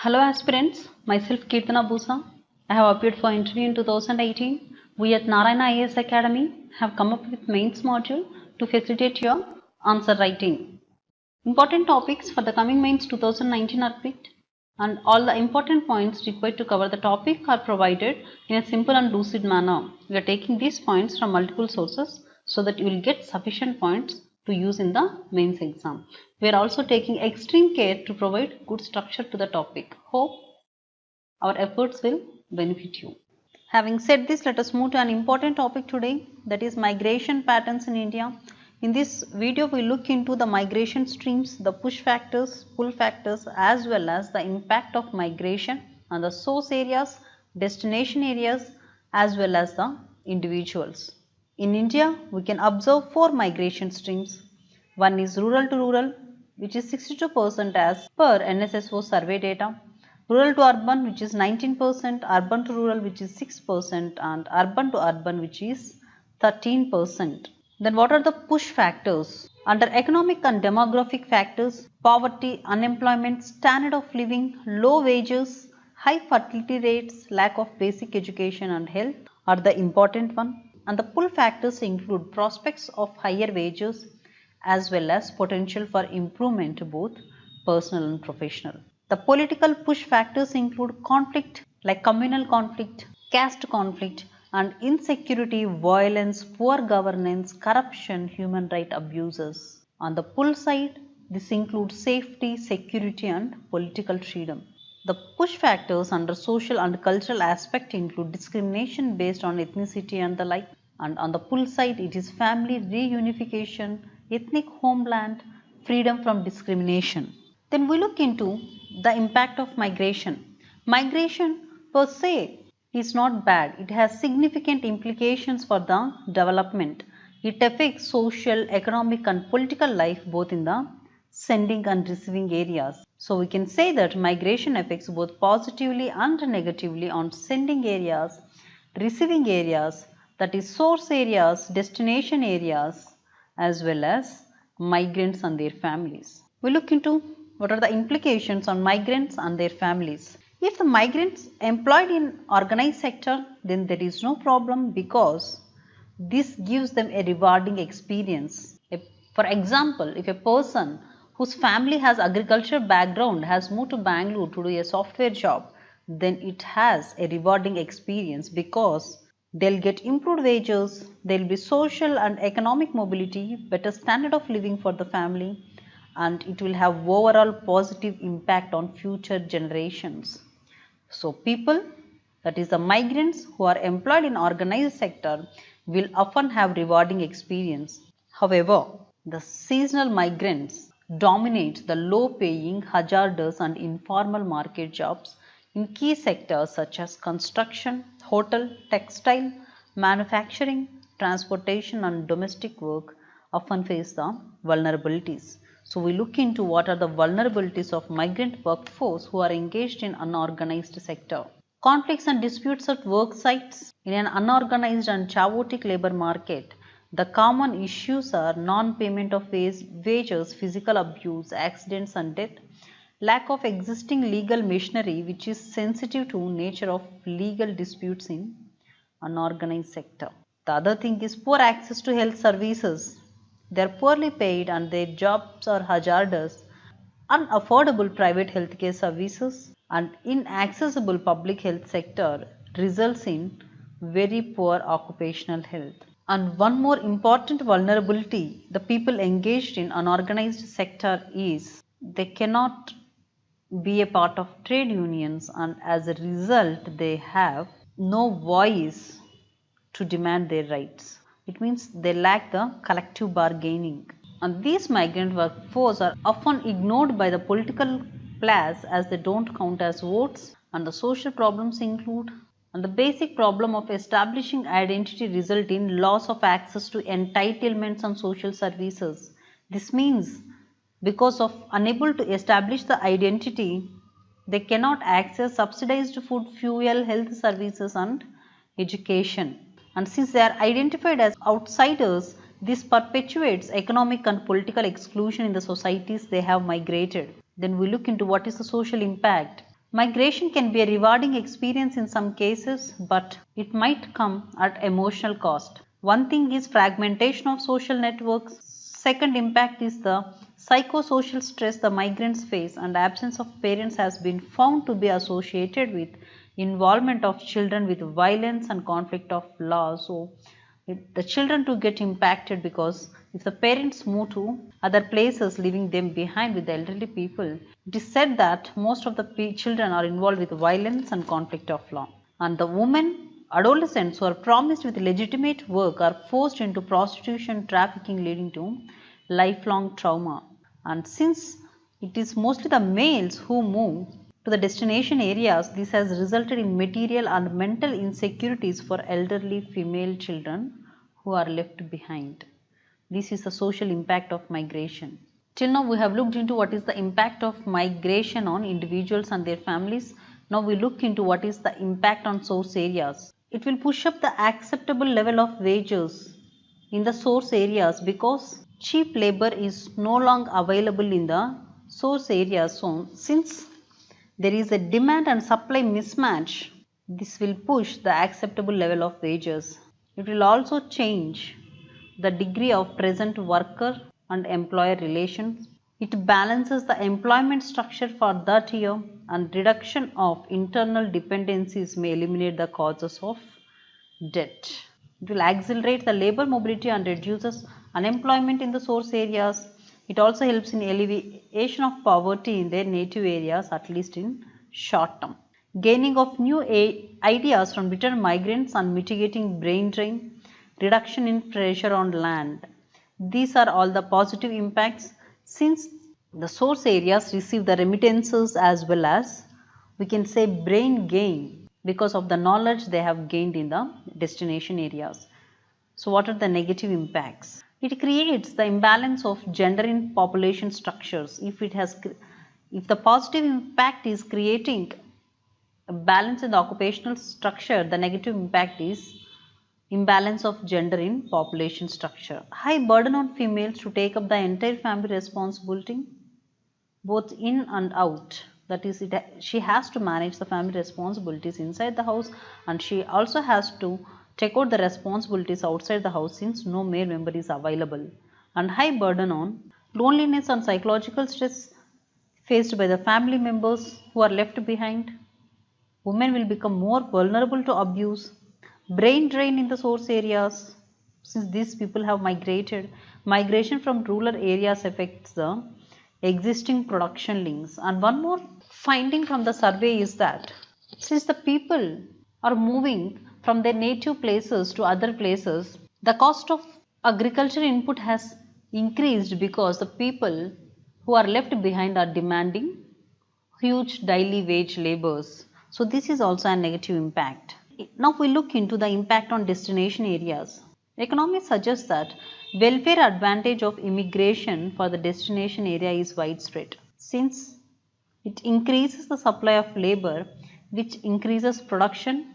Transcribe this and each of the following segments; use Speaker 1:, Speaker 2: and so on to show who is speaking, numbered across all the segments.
Speaker 1: Hello aspirants, myself Kirtana Busa. I have appeared for interview in 2018. We at Narayana IAS Academy have come up with mains module to facilitate your answer writing. Important topics for the coming mains 2019 are picked, and all the important points required to cover the topic are provided in a simple and lucid manner. We are taking these points from multiple sources so that you will get sufficient points to use in the mains exam. We are also taking extreme care to provide good structure to the topic. Hope our efforts will benefit you. Having said this, let us move to an important topic today, that is migration patterns in India. In this video, we look into the migration streams, the push factors, pull factors, as well as the impact of migration on the source areas, destination areas, as well as the individuals. In India, we can observe 4 migration streams. One is rural to rural, which is 62% as per NSSO survey data. Rural to urban, which is 19%, urban to rural, which is 6%, and urban to urban, which is 13%. Then what are the push factors? Under economic and demographic factors, poverty, unemployment, standard of living, low wages, high fertility rates, lack of basic education and health are the important one. And the pull factors include prospects of higher wages as well as potential for improvement both personal and professional. The political push factors include conflict like communal conflict, caste conflict, and insecurity, violence, poor governance, corruption, human rights abuses. On the pull side, this includes safety, security, and political freedom. The push factors under social and cultural aspect include discrimination based on ethnicity and the like. And on the pull side, it is family reunification, ethnic homeland, freedom from discrimination. Then we look into the impact of migration. Migration per se is not bad. It has significant implications for the development. It affects social, economic and political life both in the sending and receiving areas. So we can say that migration affects both positively and negatively on sending areas, receiving areas, that is source areas, destination areas, as well as migrants and their families. We look into what are the implications on migrants and their families. If the migrants employed in organized sector, then there is no problem because this gives them a rewarding experience. For example, if a person whose family has agriculture background has moved to Bangalore to do a software job, then it has a rewarding experience because they'll get improved wages, there will be social and economic mobility, better standard of living for the family, and it will have overall positive impact on future generations. So people, that is the migrants who are employed in organized sector, will often have rewarding experience. However, the seasonal migrants dominate the low paying, hazardous and informal market jobs in key sectors such as construction, hotel, textile, manufacturing, transportation and domestic work often face the vulnerabilities. So we look into what are the vulnerabilities of migrant workforce who are engaged in unorganized sector. Conflicts and disputes at work sites. In an unorganized and chaotic labor market, the common issues are non-payment of wages, physical abuse, accidents and death, lack of existing legal machinery which is sensitive to nature of legal disputes in unorganized sector. The other thing is poor access to health services. They are poorly paid and their jobs are hazardous, unaffordable private healthcare services and inaccessible public health sector results in very poor occupational health. And one more important vulnerability the people engaged in unorganized sector is they cannot be a part of trade unions, and as a result they have no voice to demand their rights. It means they lack the collective bargaining. And these migrant workforce are often ignored by the political class as they don't count as votes. And the social problems include, and the basic problem of establishing identity result in loss of access to entitlements and social services. This means because of unable to establish the identity, they cannot access subsidized food, fuel, health services and education. And since they are identified as outsiders, this perpetuates economic and political exclusion in the societies they have migrated. Then we look into what is the social impact. Migration can be a rewarding experience in some cases, but it might come at emotional cost. One thing is fragmentation of social networks. Second impact is the psychosocial stress the migrants face, and absence of parents has been found to be associated with involvement of children with violence and conflict of law. So the children to get impacted because if the parents move to other places leaving them behind with the elderly people, it is said that most of the children are involved with violence and conflict of law. And the women, adolescents who are promised with legitimate work are forced into prostitution, trafficking, leading to lifelong trauma. And since it is mostly the males who move to the destination areas, this has resulted in material and mental insecurities for elderly female children who are left behind. This is the social impact of migration. Till now we have looked into what is the impact of migration on individuals and their families. Now we look into what is the impact on source areas. It will push up the acceptable level of wages in the source areas because cheap labor is no longer available in the source areas. So since there is a demand and supply mismatch, this will push the acceptable level of wages. It will also change the degree of present worker and employer relations. It balances the employment structure for that year, and reduction of internal dependencies may eliminate the causes of debt. It will accelerate the labor mobility and reduces unemployment in the source areas. It also helps in alleviation of poverty in their native areas, at least in short term. Gaining of new ideas from return migrants and mitigating brain drain, reduction in pressure on land. These are all the positive impacts since the source areas receive the remittances as well as we can say brain gain because of the knowledge they have gained in the destination areas. So what are the negative impacts? It creates the imbalance of gender in population structures. If the positive impact is creating a balance in the occupational structure, the negative impact is imbalance of gender in population structure. High burden on females to take up the entire family responsibility, both in and out. That is, she has to manage the family responsibilities inside the house, and she also has to take out the responsibilities outside the house since no male member is available. And high burden on loneliness and psychological stress faced by the family members who are left behind. Women will become more vulnerable to abuse. Brain drain in the source areas since these people have migrated. Migration from rural areas affects the existing production links. And one more finding from the survey is that since the people are moving from their native places to other places, the cost of agriculture input has increased because the people who are left behind are demanding huge daily wage labors. So this is also a negative impact. Now we look into the impact on destination areas. Economists suggest that welfare advantage of immigration for the destination area is widespread since it increases the supply of labor, which increases production.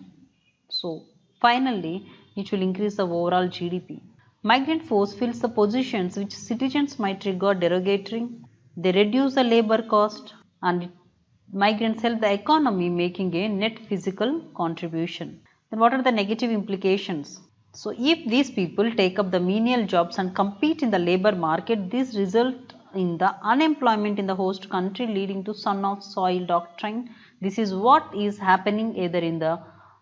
Speaker 1: So finally it will increase the overall GDP. Migrant force fills the positions which citizens might regard derogatory. They reduce the labor cost, and migrants help the economy making a net physical contribution. Then what are the negative implications? So if these people take up the menial jobs and compete in the labor market, this result in the unemployment in the host country, leading to son of soil doctrine. This is what is happening either in the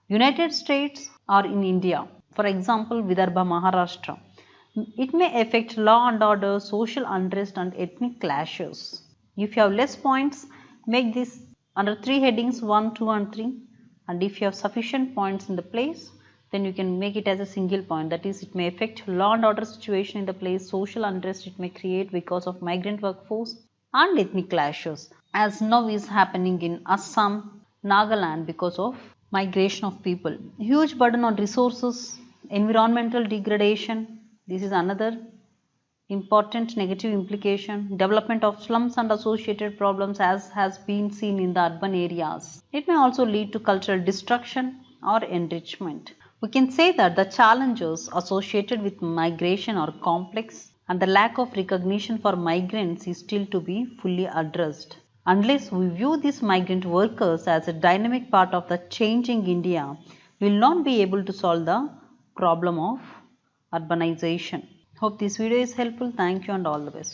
Speaker 1: United States or in India. For example, Vidarbha, Maharashtra. It may affect law and order, social unrest and ethnic clashes. If you have less points, make this under 3 headings 1, 2 and 3, and if you have sufficient points in the place, then you can make it as a single point. That is, it may affect law and order situation in the place, social unrest it may create because of migrant workforce and ethnic clashes, as now is happening in Assam, Nagaland because of migration of people. Huge burden on resources, environmental degradation, this is another important negative implication. Development of slums and associated problems as has been seen in the urban areas. It may also lead to cultural destruction or enrichment. We can say that the challenges associated with migration are complex and the lack of recognition for migrants is still to be fully addressed. Unless we view these migrant workers as a dynamic part of the changing India, we will not be able to solve the problem of urbanization. Hope this video is helpful. Thank you and all the best.